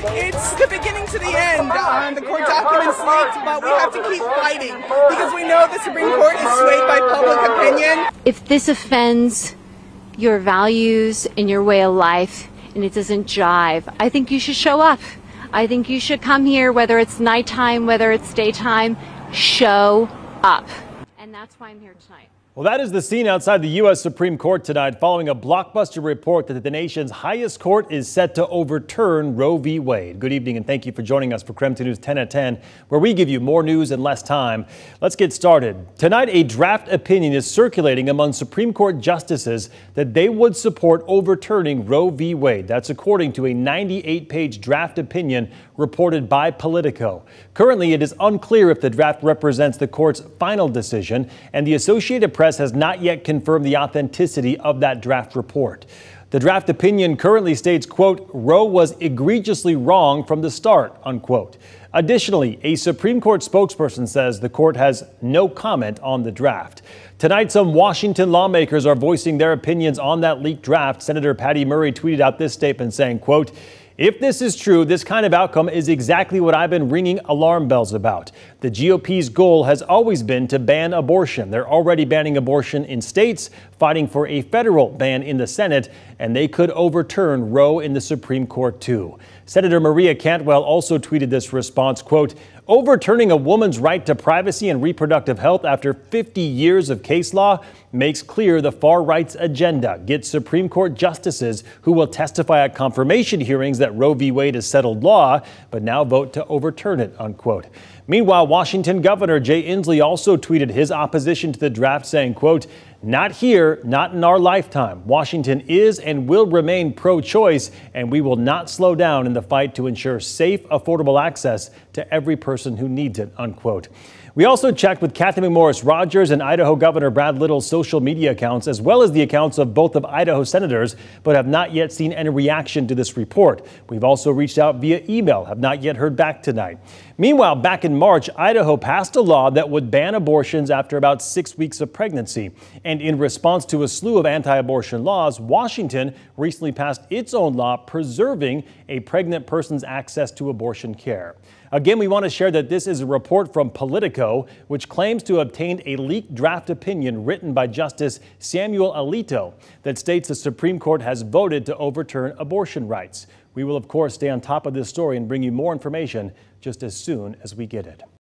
It's the beginning to the end. The court documents leaked, but we have to keep fighting because we know the Supreme Court is swayed by public opinion. If this offends your values and your way of life and it doesn't jive, I think you should show up. I think you should come here, whether it's nighttime, whether it's daytime, show up. And that's why I'm here tonight. Well, that is the scene outside the U.S. Supreme Court tonight following a blockbuster report that the nation's highest court is set to overturn Roe v. Wade. Good evening and thank you for joining us for KREM 2 News 10 at 10, where we give you more news in less time. Let's get started. Tonight, a draft opinion is circulating among Supreme Court justices that they would support overturning Roe v. Wade. That's according to a 98-page draft opinion reported by Politico. Currently, it is unclear if the draft represents the court's final decision, and the Associated Press has not yet confirmed the authenticity of that draft report. The draft opinion currently states, quote, Roe was egregiously wrong from the start, unquote. Additionally, a Supreme Court spokesperson says the court has no comment on the draft. Tonight, some Washington lawmakers are voicing their opinions on that leaked draft. Senator Patty Murray tweeted out this statement saying, quote, if this is true, this kind of outcome is exactly what I've been ringing alarm bells about. The GOP's goal has always been to ban abortion. They're already banning abortion in states, fighting for a federal ban in the Senate, and they could overturn Roe in the Supreme Court too. Senator Maria Cantwell also tweeted this response, quote, overturning a woman's right to privacy and reproductive health after 50 years of case law makes clear the far right's agenda gets Supreme Court justices who will testify at confirmation hearings that Roe v. Wade is settled law, but now vote to overturn it, unquote. Meanwhile, Washington Governor Jay Inslee also tweeted his opposition to the draft saying, quote, not here, not in our lifetime. Washington is and will remain pro-choice, and we will not slow down in the fight to ensure safe, affordable access to every person who needs it, unquote. We also checked with Kathy McMorris Rogers and Idaho Governor Brad Little's social media accounts, as well as the accounts of both of Idaho senators, but have not yet seen any reaction to this report. We've also reached out via email, have not yet heard back tonight. Meanwhile, back in March, Idaho passed a law that would ban abortions after about 6 weeks of pregnancy. And in response to a slew of anti-abortion laws, Washington recently passed its own law preserving a pregnant person's access to abortion care. Again, we want to share that this is a report from Politico, which claims to have obtained a leaked draft opinion written by Justice Samuel Alito that states the Supreme Court has voted to overturn abortion rights. We will, of course, stay on top of this story and bring you more information just as soon as we get it.